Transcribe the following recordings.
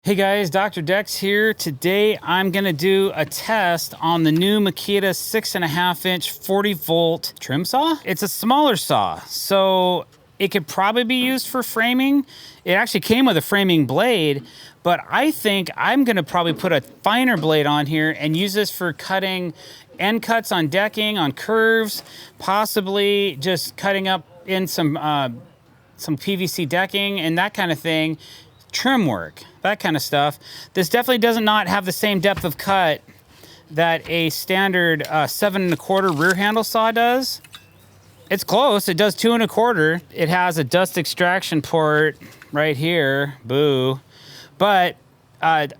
Hey guys, Dr. Decks here. Today I'm gonna do a test on the new Makita 6.5-inch 40-volt trim saw. It's a smaller saw, so it could probably be used for framing. It actually came with a framing blade, but I think I'm gonna probably put a finer blade on here and use this for cutting end cuts on decking, on curves, possibly just cutting up in some PVC decking and that kind of thing. Trim work, that kind of stuff. This definitely does not have the same depth of cut that a standard 7 1/4 rear handle saw does. It's close, it does 2 1/4. It has a dust extraction port right here, boo. But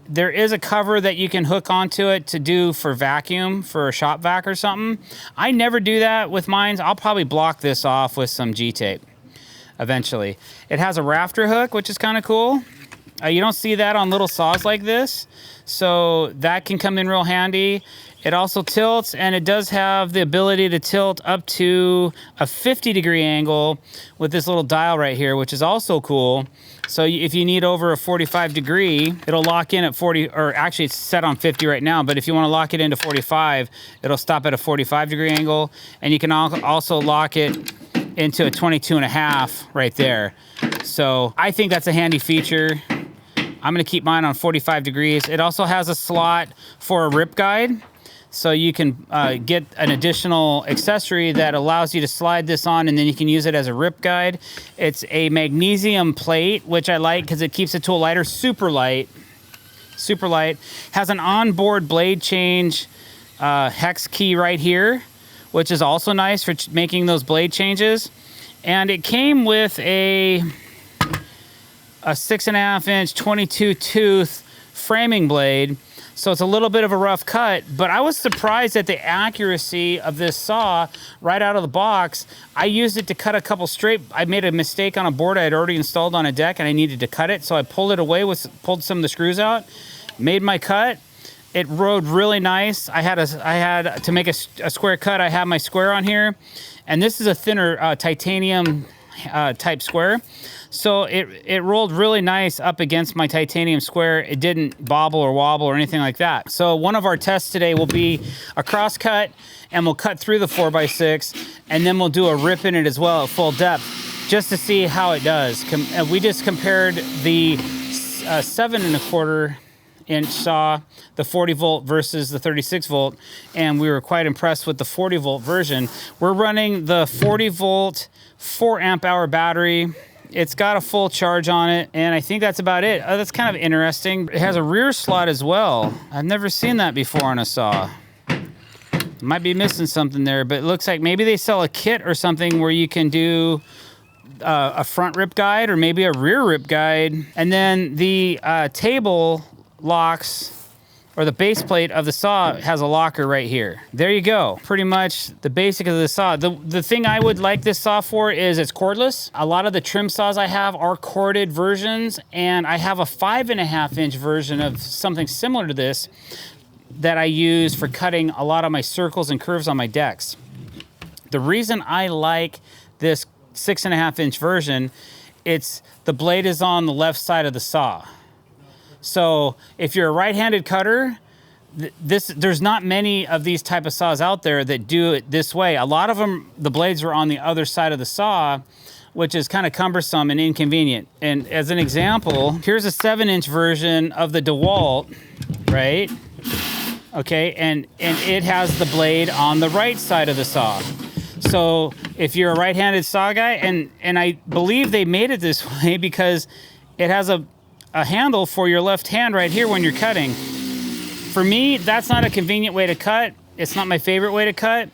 there is a cover that you can hook onto it to do for vacuum, for a shop vac or something. I never do that with mine. I'll probably block this off with some G-tape eventually. It has a rafter hook, which is kind of cool. You don't see that on little saws like this, so that can come in real handy. It also tilts, and it does have the ability to tilt up to a 50-degree angle with this little dial right here, which is also cool. So if you need over a 45-degree, it'll lock in at 40, or actually it's set on 50 right now, but if you want to lock it into 45, it'll stop at a 45-degree angle, and you can also lock it into a 22.5 right there. So I think that's a handy feature. I'm gonna keep mine on 45 degrees. It also has a slot for a rip guide. So you can get an additional accessory that allows you to slide this on, and then you can use it as a rip guide. It's a magnesium plate, which I like because it keeps the tool lighter, super light. Has an onboard blade change hex key right here, which is also nice for making those blade changes. And it came with a 6.5-inch 22-tooth framing blade, so it's a little bit of a rough cut, but I was surprised at the accuracy of this saw right out of the box. I used it to cut a couple straight. I made a mistake on a board I had already installed on a deck, and I needed to cut it, so I pulled it away, pulled some of the screws out, made my cut. It rode really nice. I had to make a square cut. I have my square on here, and this is a thinner titanium type square. So it rolled really nice up against my titanium square. It didn't bobble or wobble or anything like that. So one of our tests today will be a cross cut, and we'll cut through the 4x6, and then we'll do a rip in it as well at full depth, just to see how it does. We just compared the 7 1/4-inch saw, the 40-volt versus the 36-volt, and we were quite impressed with the 40-volt version. We're running the 40-volt 4-amp-hour battery. It's got a full charge on it, and I think that's about it. That's kind of interesting. It has a rear slot as well. I've never seen that before on a saw. Might be missing something there, but it looks like maybe they sell a kit or something where you can do a front rip guide or maybe a rear rip guide. And then the table locks, or the base plate of the saw has a locker right here. There you go. Pretty much the basic of the saw. The thing I would like this saw for is it's cordless. A lot of the trim saws I have are corded versions, and I have a 5.5-inch version of something similar to this that I use for cutting a lot of my circles and curves on my decks. The reason I like this 6.5-inch version, the blade is on the left side of the saw. So if you're a right-handed cutter, there's not many of these type of saws out there that do it this way. A lot of them, the blades are on the other side of the saw, which is kind of cumbersome and inconvenient. And as an example, here's a 7-inch version of the DeWalt, right? Okay, and it has the blade on the right side of the saw. So if you're a right-handed saw guy, and I believe they made it this way because it has a handle for your left hand right here when you're cutting. For me, that's not a convenient way to cut. It's not my favorite way to cut.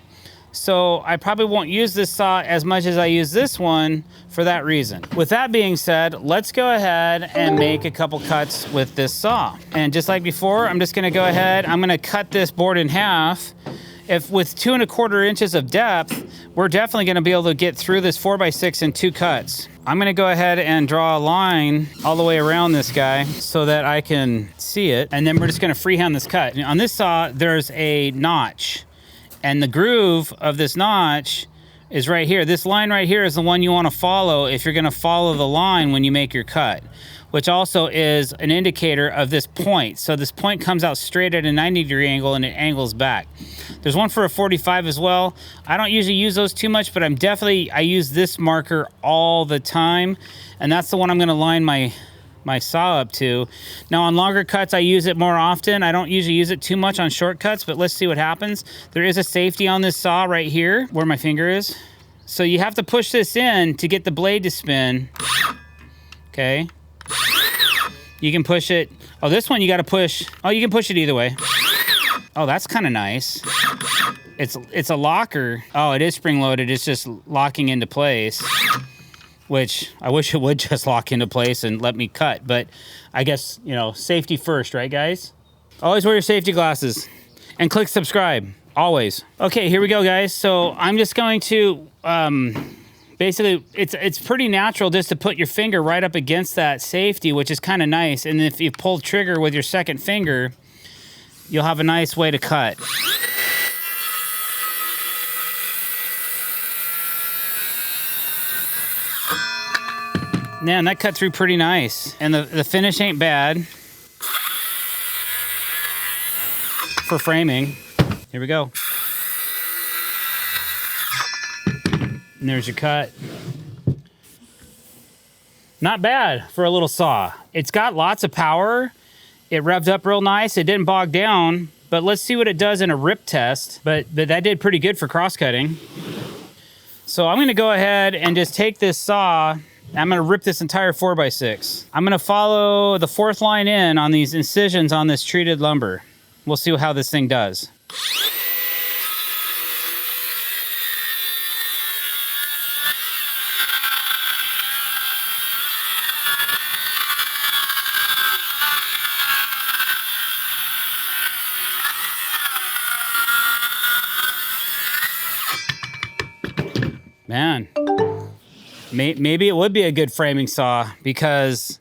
So I probably won't use this saw as much as I use this one for that reason. With that being said, let's go ahead and make a couple cuts with this saw. And just like before, I'm just gonna go ahead, I'm gonna cut this board in half. If with 2 1/4 inches of depth, we're definitely gonna be able to get through this 4x6 in 2 cuts. I'm gonna go ahead and draw a line all the way around this guy so that I can see it, and then we're just gonna freehand this cut. And on this saw, there's a notch, and the groove of this notch is right here. This line right here is the one you wanna follow if you're gonna follow the line when you make your cut. which also is an indicator of this point. So this point comes out straight at a 90-degree angle and it angles back. There's one for a 45 as well. I don't usually use those too much, but I use this marker all the time. And that's the one I'm gonna line my saw up to. Now on longer cuts, I use it more often. I don't usually use it too much on shortcuts, but let's see what happens. There is a safety on this saw right here where my finger is. So you have to push this in to get the blade to spin. Okay. You can push it. Oh, this one you gotta push. Oh, you can push it either way. Oh, that's kind of nice. It's a locker. Oh, it is spring loaded. It's just locking into place, which I wish it would just lock into place and let me cut. But I guess, you know, safety first, right guys? Always wear your safety glasses and click subscribe, always. Okay, here we go guys. So I'm just going to, basically it's pretty natural just to put your finger right up against that safety, which is kind of nice. And if you pull trigger with your second finger, you'll have a nice way to cut. Man, that cut through pretty nice. And the finish ain't bad for framing. Here we go. And there's your cut. Not bad for a little saw. It's got lots of power. It revved up real nice. It didn't bog down, but let's see what it does in a rip test. But that did pretty good for cross-cutting. So I'm gonna go ahead and just take this saw. I'm gonna rip this entire 4x6. I'm gonna follow the 4th line in on these incisions on this treated lumber. We'll see how this thing does. Man, maybe it would be a good framing saw because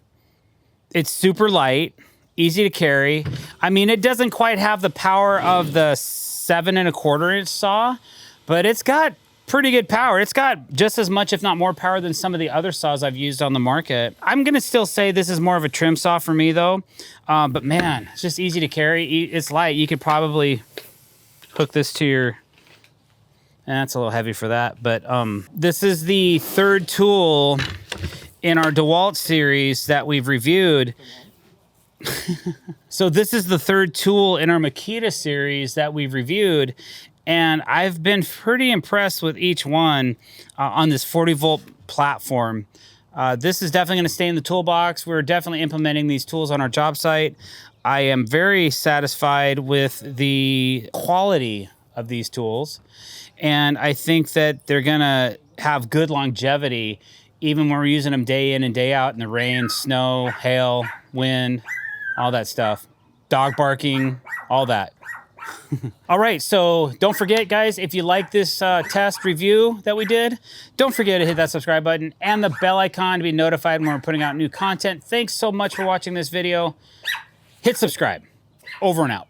it's super light, easy to carry. I mean, it doesn't quite have the power of the 7 1/4 inch saw, but it's got pretty good power. It's got just as much, if not more power than some of the other saws I've used on the market. I'm gonna still say this is more of a trim saw for me though. But man, it's just easy to carry. It's light. You could probably hook this to your, that's a little heavy for that, but this is the 3rd tool in our DeWalt series that we've reviewed. So this is the 3rd tool in our Makita series that we've reviewed, and I've been pretty impressed with each one on this 40-volt platform. This is definitely gonna stay in the toolbox. We're definitely implementing these tools on our job site. I am very satisfied with the quality of these tools. And I think that they're gonna have good longevity, even when we're using them day in and day out in the rain, snow, hail, wind, all that stuff. Dog barking, all that. All right, so don't forget, guys, if you like this test review that we did, don't forget to hit that subscribe button and the bell icon to be notified when we're putting out new content. Thanks so much for watching this video. Hit subscribe. Over and out.